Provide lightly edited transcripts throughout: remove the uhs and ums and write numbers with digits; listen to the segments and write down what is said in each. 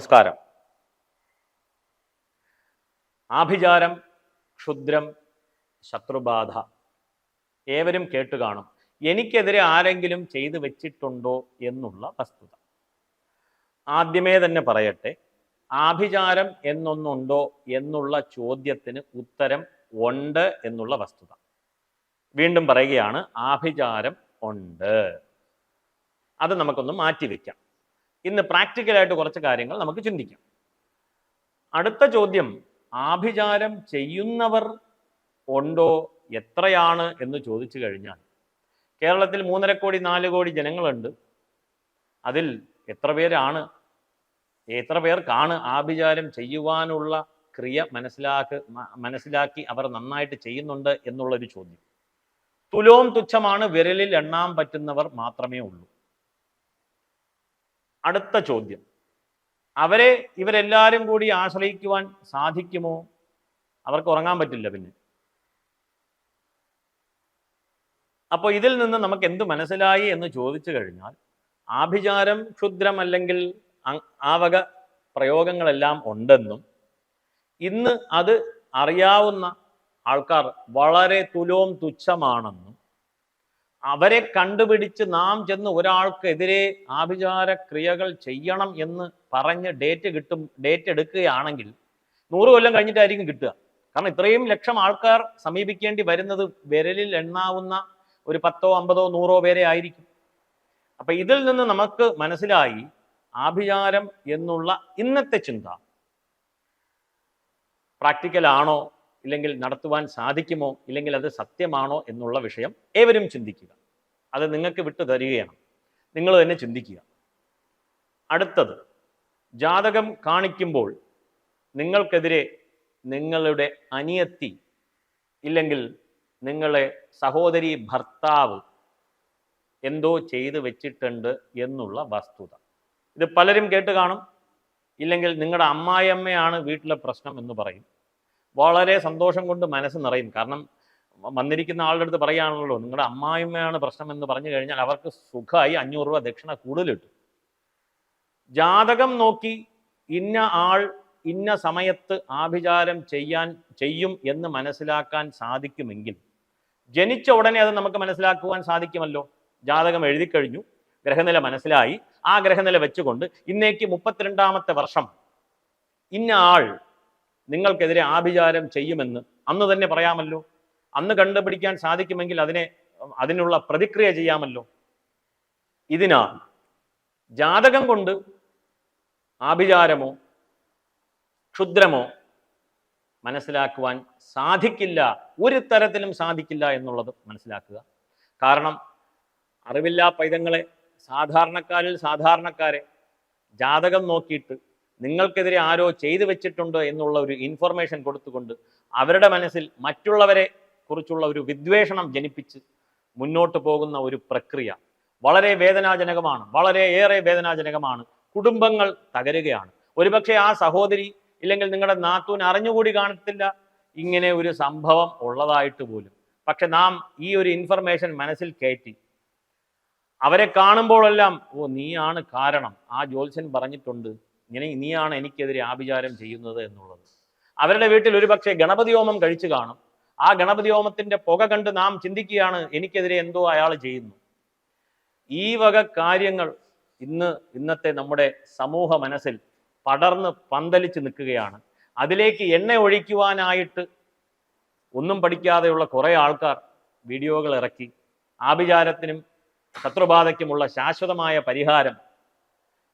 നമസ്കാരം. ആഭിചാരം, ക്ഷുദ്രം, ശത്രുബാധ ഏവരും കേട്ടു കാണും. എനിക്കെതിരെ ആരെങ്കിലും ചെയ്തു വെച്ചിട്ടുണ്ടോ എന്നുള്ള വസ്തുത ആദ്യമേ തന്നെ പറയട്ടെ. ആഭിചാരം എന്നൊന്നുണ്ടോ എന്നുള്ള ചോദ്യത്തിന് ഉത്തരം ഉണ്ട് എന്നുള്ള വസ്തുത. വീണ്ടും പറയുകയാണ്, ആഭിചാരം ഉണ്ട്. അത് നമുക്കൊന്ന് മാറ്റിവെക്കാം. ഇന്ന് പ്രാക്ടിക്കലായിട്ട് കുറച്ച് കാര്യങ്ങൾ നമുക്ക് ചിന്തിക്കാം. അടുത്ത ചോദ്യം, ആഭിചാരം ചെയ്യുന്നവർ ഉണ്ടോ, എത്രയാണ് എന്ന് ചോദിച്ചു കഴിഞ്ഞാൽ കേരളത്തിൽ 3.5 കോടി 4 കോടി ജനങ്ങളുണ്ട്. അതിൽ എത്ര പേർക്കാണ് ആഭിചാരം ചെയ്യുവാനുള്ള ക്രിയ മനസ്സിലാക്കി അവർ നന്നായിട്ട് ചെയ്യുന്നുണ്ട് എന്നുള്ളൊരു ചോദ്യം. തുലോം തുച്ഛമാണ്, വിരലിൽ എണ്ണാൻ പറ്റുന്നവർ മാത്രമേ ഉള്ളൂ. അടുത്ത ചോദ്യം, ഇവരെല്ലാവരും കൂടി ആശ്രയിക്കുവാൻ സാധിക്കുമോ? അവർക്ക് ഉറങ്ങാൻ പറ്റില്ല പിന്നെ. അപ്പോൾ ഇതിൽ നിന്ന് നമുക്ക് എന്ത് മനസ്സിലായി എന്ന് ചോദിച്ചു കഴിഞ്ഞാൽ, ആഭിചാരം, ക്ഷുദ്രം അല്ലെങ്കിൽ ആ വക പ്രയോഗങ്ങളെല്ലാം ഉണ്ടെന്നും ഇന്ന് അത് അറിയാവുന്ന ആൾക്കാർ വളരെ തുലോം തുച്ഛമാണെന്നും അവരെ കണ്ടുപിടിച്ച് നാം ചെന്ന് ഒരാൾക്കെതിരെ ആഭിചാര ക്രിയകൾ ചെയ്യണം എന്ന് പറഞ്ഞ് ഡേറ്റ് എടുക്കുകയാണെങ്കിൽ 100 കൊല്ലം കഴിഞ്ഞിട്ടായിരിക്കും കിട്ടുക. കാരണം ഇത്രയും ലക്ഷം ആൾക്കാർ സമീപിക്കേണ്ടി വരുന്നത് വിരലിൽ എണ്ണാവുന്ന ഒരു 10, 50, 100 പേരെ ആയിരിക്കും. അപ്പൊ ഇതിൽ നിന്ന് നമുക്ക് മനസ്സിലായി, ആഭിചാരം എന്നുള്ള ഇന്നത്തെ ചിന്ത പ്രാക്ടിക്കൽ ആണോ, ഇല്ലെങ്കിൽ നടത്തുവാൻ സാധിക്കുമോ, ഇല്ലെങ്കിൽ അത് സത്യമാണോ എന്നുള്ള വിഷയം ഏവരും ചിന്തിക്കുക. അത് നിങ്ങൾക്ക് വിട്ടു തരികയാണ്, നിങ്ങൾ തന്നെ ചിന്തിക്കുക. അടുത്തത്, ജാതകം കാണിക്കുമ്പോൾ നിങ്ങൾക്കെതിരെ നിങ്ങളുടെ അനിയത്തി ഇല്ലെങ്കിൽ നിങ്ങളെ സഹോദരി ഭർത്താവ് എന്തോ ചെയ്തു വെച്ചിട്ടുണ്ട് എന്നുള്ള വസ്തുത. ഇത് പലരും കേട്ട് കാണും. ഇല്ലെങ്കിൽ നിങ്ങളുടെ അമ്മായിയമ്മയാണ് വീട്ടിലെ പ്രശ്നം എന്ന് പറയും. വളരെ സന്തോഷം കൊണ്ട് മനസ്സ് നിറയും. കാരണം വന്നിരിക്കുന്ന ആളുടെ അടുത്ത് പറയുകയാണല്ലോ, നിങ്ങളുടെ അമ്മായിമ്മയാണ് പ്രശ്നം എന്ന് പറഞ്ഞു കഴിഞ്ഞാൽ അവർക്ക് സുഖമായി 500 രൂപ ദക്ഷിണ കൂടുതൽ കിട്ടും. ജാതകം നോക്കി ഇന്ന ആൾ ഇന്ന സമയത്ത് ആഭിചാരം ചെയ്യും എന്ന് മനസ്സിലാക്കാൻ സാധിക്കുമെങ്കിൽ ജനിച്ച ഉടനെ അത് നമുക്ക് മനസ്സിലാക്കുവാൻ സാധിക്കുമല്ലോ. ജാതകം എഴുതി കഴിഞ്ഞു, ഗ്രഹനില മനസ്സിലായി, ആ ഗ്രഹനില വെച്ചുകൊണ്ട് ഇന്നേക്ക് 32ാമത്തെ വർഷം ഇന്ന ആൾ നിങ്ങൾക്കെതിരെ ആഭിചാരം ചെയ്യുമെന്ന് അന്ന് തന്നെ പറയാമല്ലോ. അന്ന് കണ്ടുപിടിക്കാൻ സാധിക്കുമെങ്കിൽ അതിനുള്ള പ്രതിക്രിയ ചെയ്യാമല്ലോ. ഇതിനാൽ ജാതകം കൊണ്ട് ആഭിചാരമോ ക്ഷുദ്രമോ മനസ്സിലാക്കുവാൻ സാധിക്കില്ല, ഒരു തരത്തിലും സാധിക്കില്ല എന്നുള്ളത് മനസ്സിലാക്കുക. കാരണം അറിവില്ലാ പൈതങ്ങളെ, സാധാരണക്കാരെ ജാതകം നോക്കിയിട്ട് നിങ്ങൾക്കെതിരെ ആരോ ചെയ്തു വെച്ചിട്ടുണ്ട് എന്നുള്ള ഒരു ഇൻഫർമേഷൻ കൊടുത്തുകൊണ്ട് അവരുടെ മനസ്സിൽ മറ്റുള്ളവരെ കുറിച്ചുള്ള ഒരു വിദ്വേഷണം ജനിപ്പിച്ച് മുന്നോട്ട് പോകുന്ന ഒരു പ്രക്രിയ വളരെ വേദനാജനകമാണ്, വളരെയേറെ വേദനാജനകമാണ്. കുടുംബങ്ങൾ തകരുകയാണ്. ഒരുപക്ഷെ ആ സഹോദരി ഇല്ലെങ്കിൽ നിങ്ങളുടെ നാത്തൂൻ അറിഞ്ഞുകൂടി കാണത്തില്ല ഇങ്ങനെ ഒരു സംഭവം ഉള്ളതായിട്ട് പോലും. പക്ഷെ നാം ഈ ഒരു ഇൻഫർമേഷൻ മനസ്സിൽ കയറ്റി അവരെ കാണുമ്പോഴെല്ലാം, നീയാണ് കാരണം, ആ ജ്യോത്സ്യൻ പറഞ്ഞിട്ടുണ്ട്, നീയാണ് എനിക്കെതിരെ ആഭിചാരം ചെയ്യുന്നത് എന്നുള്ളത്. അവരുടെ വീട്ടിൽ ഒരുപക്ഷെ ഗണപതി ഹോമം കഴിച്ചു കാണും. ആ ഗണപതി ഹോമത്തിന്റെ പുക കണ്ട് നാം ചിന്തിക്കുകയാണ്, എനിക്കെതിരെ എന്തോ അയാൾ ചെയ്യുന്നു. ഈ വക കാര്യങ്ങൾ ഇന്നത്തെ നമ്മുടെ സമൂഹ മനസ്സിൽ പടർന്ന് പന്തലിച്ച് നിൽക്കുകയാണ്. അതിലേക്ക് എണ്ണ ഒഴിക്കുവാനായിട്ട് ഒന്നും പഠിക്കാതെയുള്ള കുറേ ആൾക്കാർ വീഡിയോകൾ ഇറക്കി ആഭിചാരത്തിനും ശത്രുബാധയ്ക്കുമുള്ള ശാശ്വതമായ പരിഹാരം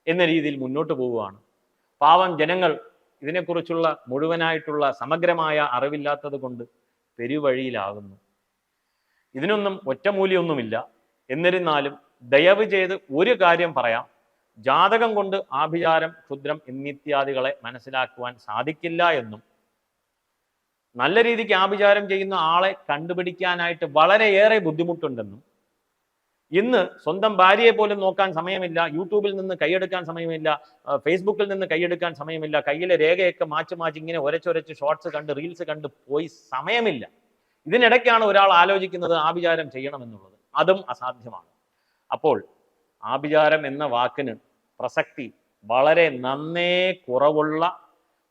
എന്ന രീതിയിൽ മുന്നോട്ട് പോവുകയാണ്. പാവം ജനങ്ങൾ ഇതിനെക്കുറിച്ചുള്ള മുഴുവനായിട്ടുള്ള സമഗ്രമായ അറിവില്ലാത്തത് കൊണ്ട് പെരുവഴിയിലാകുന്നു. ഇതിനൊന്നും ഒറ്റമൂല്യമൊന്നുമില്ല. എന്നിരുന്നാലും ദയവ് ചെയ്ത് ഒരു കാര്യം പറയാം, ജാതകം കൊണ്ട് ആഭിചാരം, ക്ഷുദ്രം എന്നിത്യാദികളെ മനസ്സിലാക്കുവാൻ സാധിക്കില്ല എന്നും നല്ല രീതിക്ക് ആഭിചാരം ചെയ്യുന്ന ആളെ കണ്ടുപിടിക്കാനായിട്ട് വളരെയേറെ ബുദ്ധിമുട്ടുണ്ടെന്നും ഇന്ന് സ്വന്തം ഭാര്യയെ പോലും നോക്കാൻ സമയമില്ല, യൂട്യൂബിൽ നിന്ന് കൈയെടുക്കാൻ സമയമില്ല, ഫേസ്ബുക്കിൽ നിന്ന് കൈയെടുക്കാൻ സമയമില്ല, കയ്യിലെ രേഖയൊക്കെ മാറ്റി ഇങ്ങനെ ഒരച്ചൊരച്ച് ഷോർട്സ് കണ്ട് റീൽസ് കണ്ട് പോയി സമയമില്ല. ഇതിനിടയ്ക്കാണ് ഒരാൾ ആലോചിക്കുന്നത് ആഭിചാരം ചെയ്യണമെന്നുള്ളത്. അതും അസാധ്യമാണ്. അപ്പോൾ ആഭിചാരം എന്ന വാക്കിന് പ്രസക്തി വളരെ നന്നേ കുറവുള്ള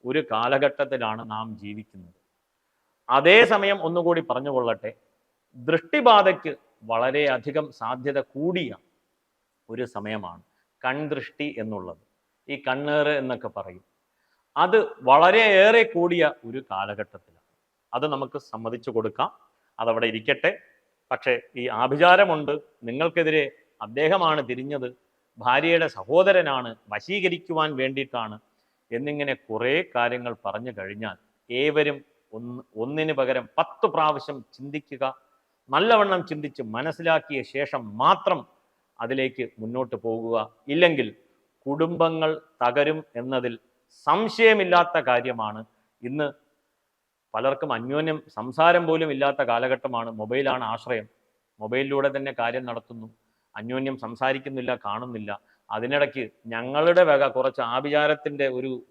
ഒരു കാലഘട്ടത്തിലാണ് നാം ജീവിക്കുന്നത്. അതേസമയം ഒന്നുകൂടി പറഞ്ഞുകൊള്ളട്ടെ, ദൃഷ്ടിബാധയ്ക്ക് വളരെയധികം സാധ്യത കൂടിയ ഒരു സമയമാണ് കൺദൃഷ്ടി എന്നുള്ളത്. ഈ കണ്ണേറ് എന്നൊക്കെ പറയും. അത് വളരെയേറെ കൂടിയ ഒരു കാലഘട്ടത്തിലാണ്. അത് നമുക്ക് സമ്മതിച്ചു കൊടുക്കാം, അതവിടെ ഇരിക്കട്ടെ. പക്ഷേ ഈ ആഭിചാരമുണ്ട്, നിങ്ങൾക്കെതിരെ അദ്ദേഹമാണ് തിരിഞ്ഞത്, ഭാര്യയുടെ സഹോദരനാണ്, വശീകരിക്കുവാൻ വേണ്ടിയിട്ടാണ് എന്നിങ്ങനെ കുറേ കാര്യങ്ങൾ പറഞ്ഞു കഴിഞ്ഞാൽ ഏവരും ഒന്നിന് പകരം 10 പ്രാവശ്യം ചിന്തിക്കുക. നല്ലവണ്ണം ചിന്തിച്ച് മനസ്സിലാക്കിയ ശേഷം മാത്രം അതിലേക്ക് മുന്നോട്ട് പോകുക. ഇല്ലെങ്കിൽ കുടുംബങ്ങൾ തകരും എന്നതിൽ സംശയമില്ലാത്ത കാര്യമാണ്. ഇന്ന് പലർക്കും അന്യോന്യം സംസാരം പോലും ഇല്ലാത്ത കാലഘട്ടമാണ്. മൊബൈലാണ് ആശ്രയം. മൊബൈലിലൂടെ തന്നെ കാര്യം നടത്തുന്നു, അന്യോന്യം സംസാരിക്കുന്നില്ല, കാണുന്നില്ല. അതിനിടയ്ക്ക് ഞങ്ങളുടെ വക കുറച്ച് ആഭിചാരത്തിൻ്റെ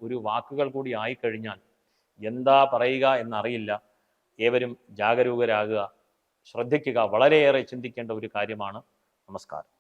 ഒരു വാക്കുകൾ കൂടി ആയിക്കഴിഞ്ഞാൽ എന്താ പറയുക എന്നറിയില്ല. ഏവരും ജാഗരൂകരാകുക, ശ്രദ്ധിക്കുക. വളരെയേറെ ചിന്തിക്കേണ്ട ഒരു കാര്യമാണ്. നമസ്കാരം.